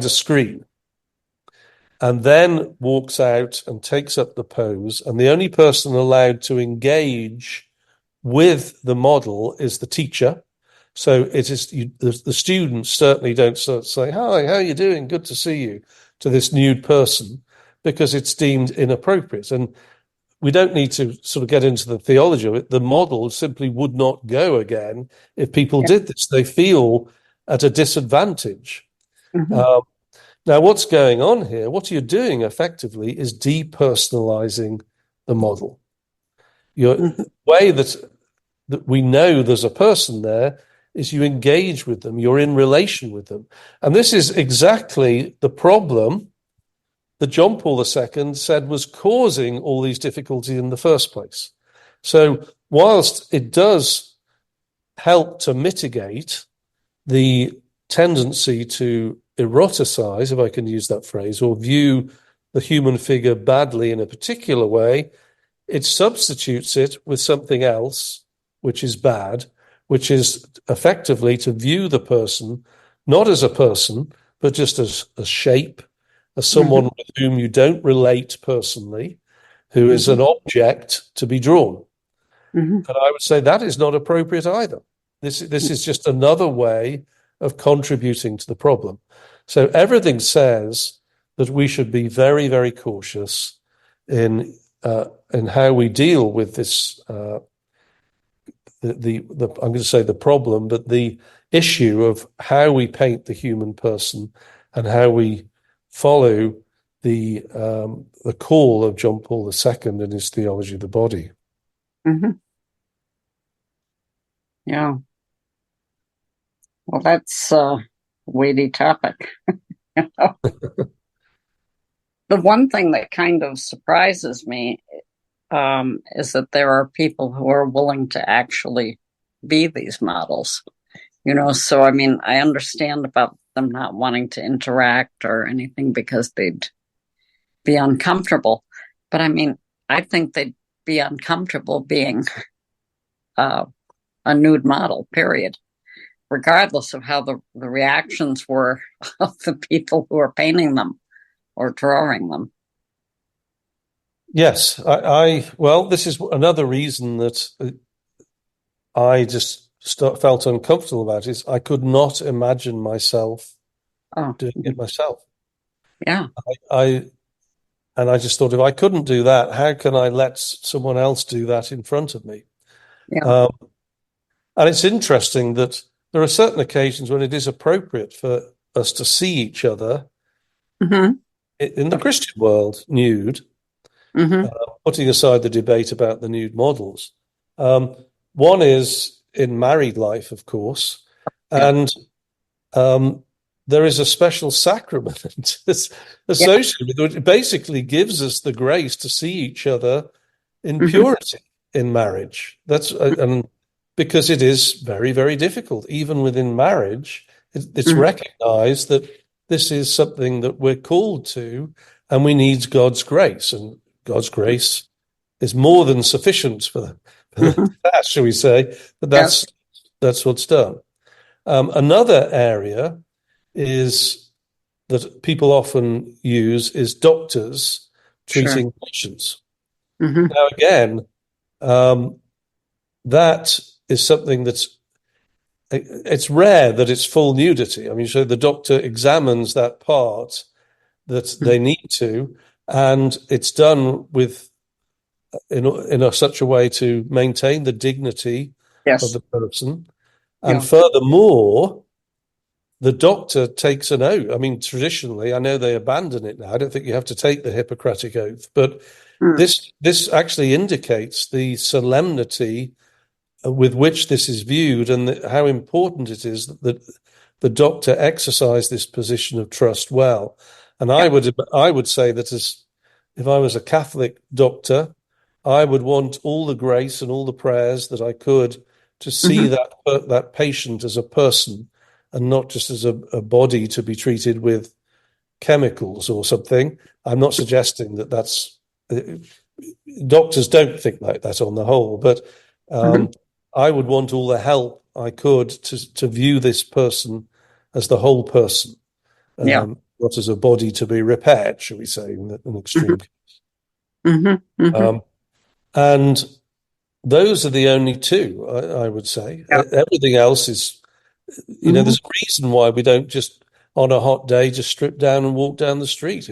Speaker 3: a screen, and then walks out and takes up the pose. And the only person allowed to engage with the model is the teacher. So it is the students certainly don't say, "Hi, how are you doing? Good to see you," to this nude person, because it's deemed inappropriate. And we don't need to sort of get into the theology of it. The model simply would not go again if people did this. They feel at a disadvantage. Now, what's going on here, what you're doing effectively is depersonalizing the model. The way that we know there's a person there is you engage with them, you're in relation with them. And this is exactly the problem that John Paul II said was causing all these difficulties in the first place. So whilst it does help to mitigate the tendency to eroticize, if I can use that phrase, or view the human figure badly in a particular way, it substitutes it with something else, which is bad, which is effectively to view the person not as a person, but just as a shape, as someone with whom you don't relate personally, who is an object to be drawn. And I would say that is not appropriate either. This is just another way of contributing to the problem. So everything says that we should be very, very cautious in how we deal with this. I'm going to say the problem, but the issue of how we paint the human person and how we follow the call of John Paul II in his Theology of the Body.
Speaker 2: Mm-hmm. Yeah. Well, that's a weighty topic. You know? The one thing that kind of surprises me is that there are people who are willing to actually be these models. You know, so I mean, I understand about them not wanting to interact or anything because they'd be uncomfortable. But I mean, I think they'd be uncomfortable being a nude model, period, regardless of how the reactions were of the people who are painting them or drawing them.
Speaker 3: Yes, well, this is another reason that I just felt uncomfortable about it. Is I could not imagine myself doing it myself.
Speaker 2: Yeah.
Speaker 3: I just thought, if I couldn't do that, how can I let someone else do that in front of me?
Speaker 2: Yeah.
Speaker 3: And it's interesting that there are certain occasions when it is appropriate for us to see each other in the Christian world nude, putting aside the debate about the nude models. One is in married life, of course, and there is a special sacrament associated with it. It basically gives us the grace to see each other in purity in marriage. And because it is very, very difficult, even within marriage, it's recognized that this is something that we're called to, and we need God's grace, and God's grace is more than sufficient for that, shall we say? But that's what's done. Another area is that people often use is doctors treating patients. Now, again, that is something it's rare that it's full nudity. I mean, so the doctor examines that part that they need to, and it's done with in such a way to maintain the dignity of the person. And furthermore, the doctor takes an oath. I mean, traditionally, I know they abandon it now. I don't think you have to take the Hippocratic Oath, but this actually indicates the solemnity with which this is viewed, and how important it is that the doctor exercise this position of trust well. And I would say that if I was a Catholic doctor, I would want all the grace and all the prayers that I could to see that patient as a person and not just as a body to be treated with chemicals or something. I'm not suggesting that that's doctors don't think like that on the whole, but I would want all the help I could to view this person as the whole person, not as a body to be repaired, shall we say, in an extreme case. And those are the only two, I would say. Everything else is, there's a reason why we don't just, on a hot day, just strip down and walk down the street.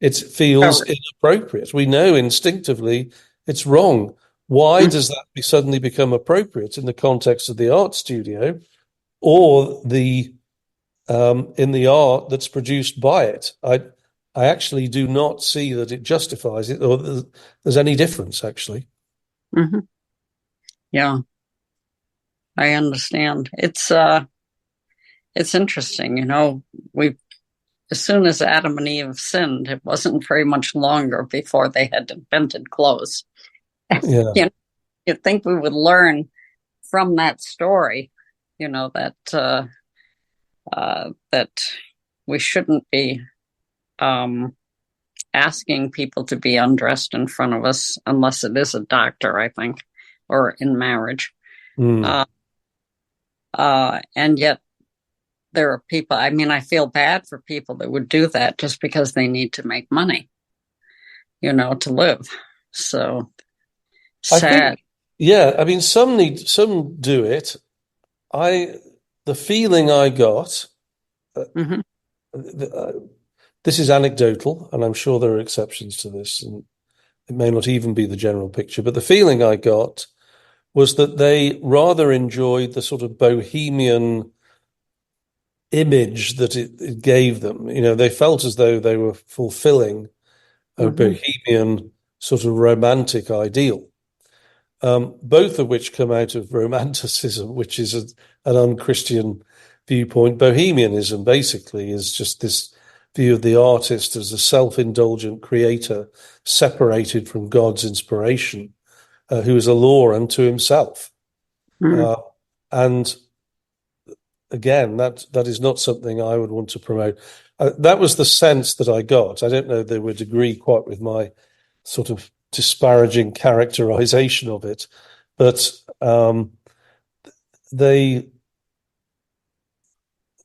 Speaker 3: It feels inappropriate. We know instinctively it's wrong. Why does that suddenly become appropriate in the context of the art studio or in the art that's produced by it? I actually do not see that it justifies it, or there's any difference, actually.
Speaker 2: Yeah, I understand. It's interesting, as soon as Adam and Eve sinned, it wasn't very much longer before they had invented clothes.
Speaker 3: Yeah.
Speaker 2: You'd think we would learn from that story, that we shouldn't be asking people to be undressed in front of us unless it is a doctor, I think, or in marriage. And yet there are people, I feel bad for people that would do that just because they need to make money, to live. So sad.
Speaker 3: Some do it. The feeling I got this is anecdotal, and I'm sure there are exceptions to this, and it may not even be the general picture, but the feeling I got was that they rather enjoyed the sort of bohemian image that it gave them. They felt as though they were fulfilling a bohemian sort of romantic ideal, both of which come out of romanticism, which is an unchristian viewpoint. Bohemianism basically is just this view of the artist as a self-indulgent creator separated from God's inspiration, who is a law unto himself. And again, that is not something I would want to promote. That was the sense that I got. I don't know they would agree quite with my sort of disparaging characterization of it, but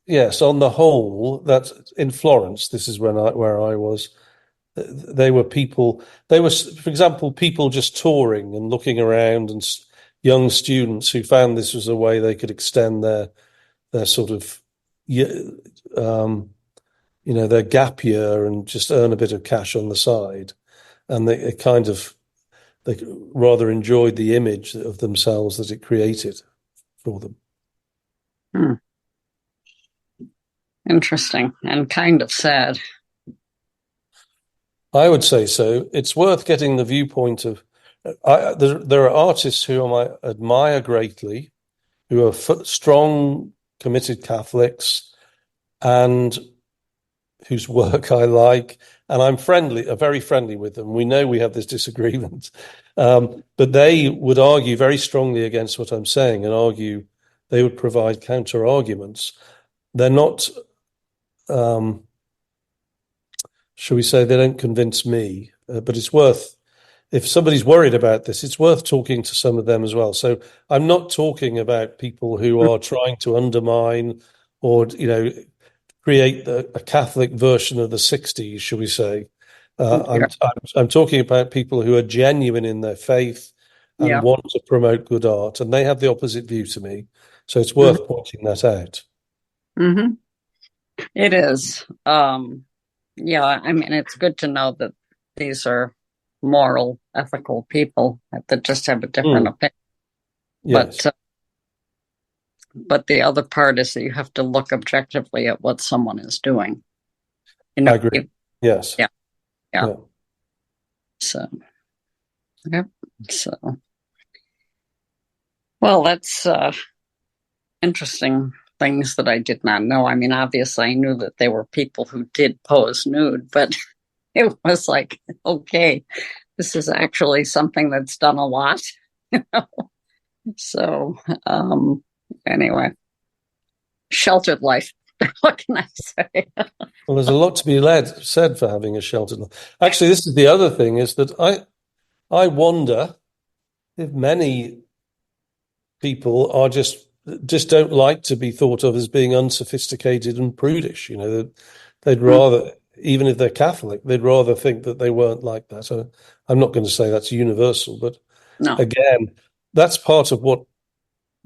Speaker 3: yes, on the whole, that in Florence, this is where I was. They were people. They were, for example, people just touring and looking around, and young students who found this was a way they could extend their sort of, their gap year and just earn a bit of cash on the side. And they rather enjoyed the image of themselves that it created for them.
Speaker 2: Interesting and kind of sad.
Speaker 3: I would say so. It's worth getting the viewpoint of. There are artists whom I admire greatly, who are strong, committed Catholics, and whose work I like, and I'm very friendly with them. We know we have this disagreement, but they would argue very strongly against what I'm saying, and argue they would provide counter arguments. They're not. Shall we say, they don't convince me, but it's worth, if somebody's worried about this, it's worth talking to some of them as well. So I'm not talking about people who are trying to undermine or, create a Catholic version of the 60s, shall we say. I'm talking about people who are genuine in their faith and want to promote good art, and they have the opposite view to me. So it's worth pointing that out.
Speaker 2: It is. I mean, it's good to know that these are moral, ethical people that just have a different opinion. Yes. But the other part is that you have to look objectively at what someone is doing.
Speaker 3: I agree. Yes.
Speaker 2: Yeah. So, So, well, that's interesting things that I did not know. I mean, obviously, I knew that there were people who did pose nude, but it was like, okay, this is actually something that's done a lot. So, anyway, sheltered life. What can I say?
Speaker 3: Well, there's a lot to be said for having a sheltered life. Actually, this is the other thing, is that I wonder if many people are just don't like to be thought of as being unsophisticated and prudish. They'd rather, even if they're Catholic, they'd rather think that they weren't like that. So I'm not going to say that's universal, but again, that's part of what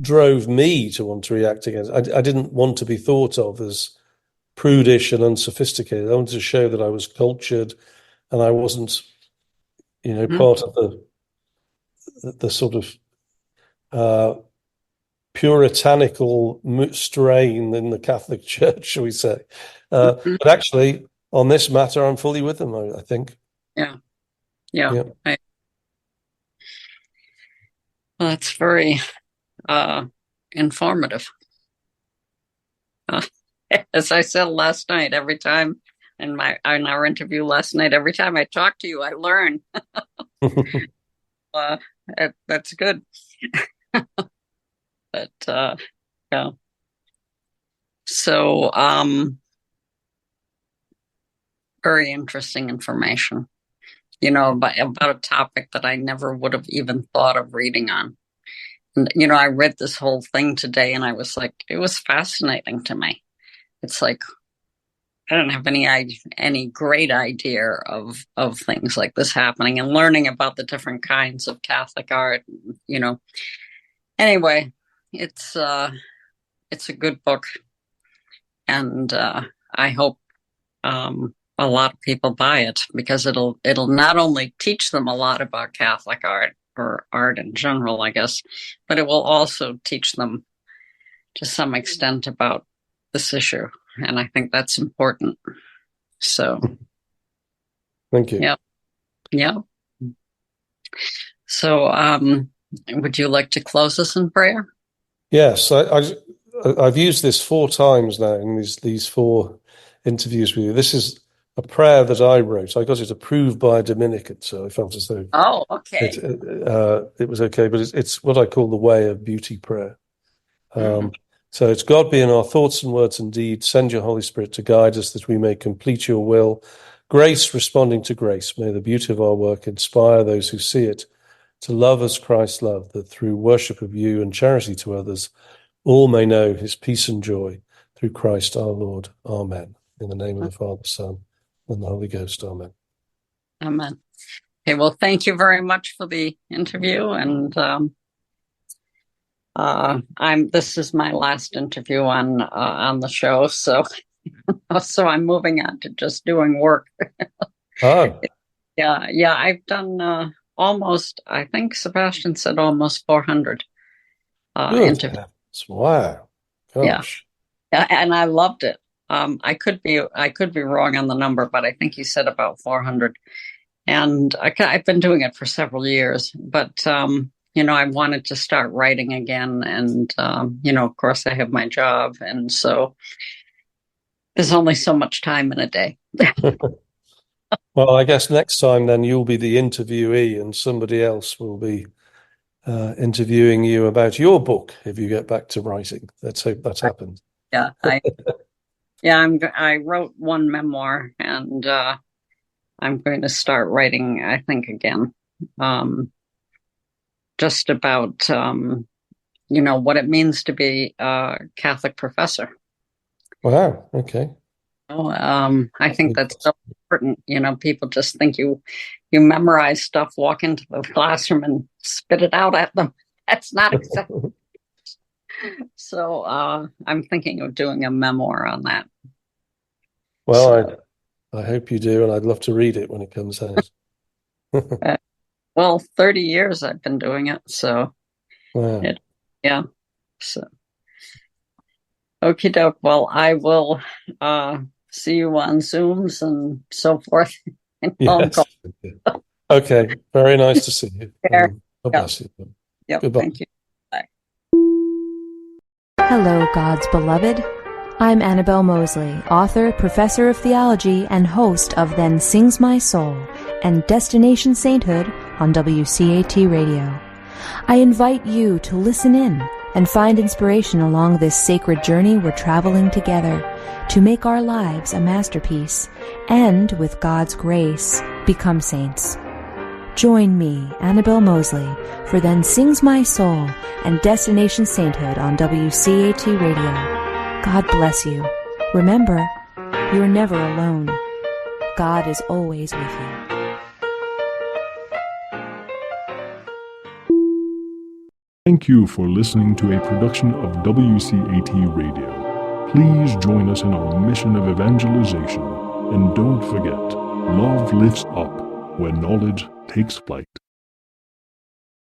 Speaker 3: drove me to want to react against. I didn't want to be thought of as prudish and unsophisticated. I wanted to show that I was cultured, and I wasn't, part of the sort of puritanical strain in the Catholic Church, shall we say? But actually, on this matter, I'm fully with them, I think.
Speaker 2: Yeah. Well, that's very informative. As I said last night, every time in our interview last night, every time I talk to you, I learn. That's good. But yeah. So very interesting information, about a topic that I never would have even thought of reading on. And, I read this whole thing today, and I was like, it was fascinating to me. It's like, I don't have any great idea of things like this happening, and learning about the different kinds of Catholic art, Anyway, it's a good book, and I hope a lot of people buy it, because it'll not only teach them a lot about Catholic art, or art in general, I guess, but it will also teach them to some extent about this issue. And I think that's important. So,
Speaker 3: thank you.
Speaker 2: Yeah. Yeah. So, would you like to close us in prayer?
Speaker 3: Yes, I've used this 4 times now in these 4 interviews with you. This is a prayer that I wrote. I got it approved by a Dominican, so I felt as though it was okay. But it's what I call the way of beauty prayer. So it's: God, be in our thoughts and words and deeds. Send your Holy Spirit to guide us, that we may complete your will. Grace responding to grace. May the beauty of our work inspire those who see it to love as Christ loved, that through worship of you and charity to others, all may know his peace and joy through Christ our Lord. Amen. In the name of the Father, Son, and the Holy Ghost. Amen.
Speaker 2: Amen. Okay, well, thank you very much for the interview. And this is my last interview on the show, so I'm moving on to just doing work.
Speaker 3: Oh.
Speaker 2: Yeah, I've done almost, I think Sebastian said almost 400 interviews.
Speaker 3: Wow. Gosh.
Speaker 2: Yeah, and I loved it. I could be wrong on the number, but I think he said about 400. And I've been doing it for several years, but I wanted to start writing again, and of course I have my job, and so there's only so much time in a day.
Speaker 3: Well, I guess next time then you'll be the interviewee, and somebody else will be interviewing you about your book if you get back to writing. Let's hope that happens.
Speaker 2: Yeah, I wrote one memoir, and I'm going to start writing, I think, again, just about what it means to be a Catholic professor.
Speaker 3: Wow. Okay.
Speaker 2: I think that's so important. People just think you memorize stuff, walk into the classroom and spit it out at them. That's not exactly. So I'm thinking of doing a memoir on that.
Speaker 3: Well, I hope you do, and I'd love to read it when it comes out.
Speaker 2: Well, 30 years I've been doing it, so
Speaker 3: wow.
Speaker 2: So okie doke. Well, I will see you on Zooms and so forth.
Speaker 3: Yes. Okay. Very nice to see you. God bless you.
Speaker 2: Yep.
Speaker 3: Goodbye.
Speaker 2: Thank you. Bye.
Speaker 1: Hello, God's beloved. I'm Annabelle Mosley, author, professor of theology, and host of Then Sings My Soul and Destination Sainthood on WCAT Radio. I invite you to listen in and find inspiration along this sacred journey we're traveling together to make our lives a masterpiece and, with God's grace, become saints. Join me, Annabelle Mosley, for Then Sings My Soul and Destination Sainthood on WCAT Radio. God bless you. Remember, you're never alone. God is always with you.
Speaker 4: Thank you for listening to a production of WCAT Radio. Please join us in our mission of evangelization. And don't forget, love lifts up when knowledge takes flight.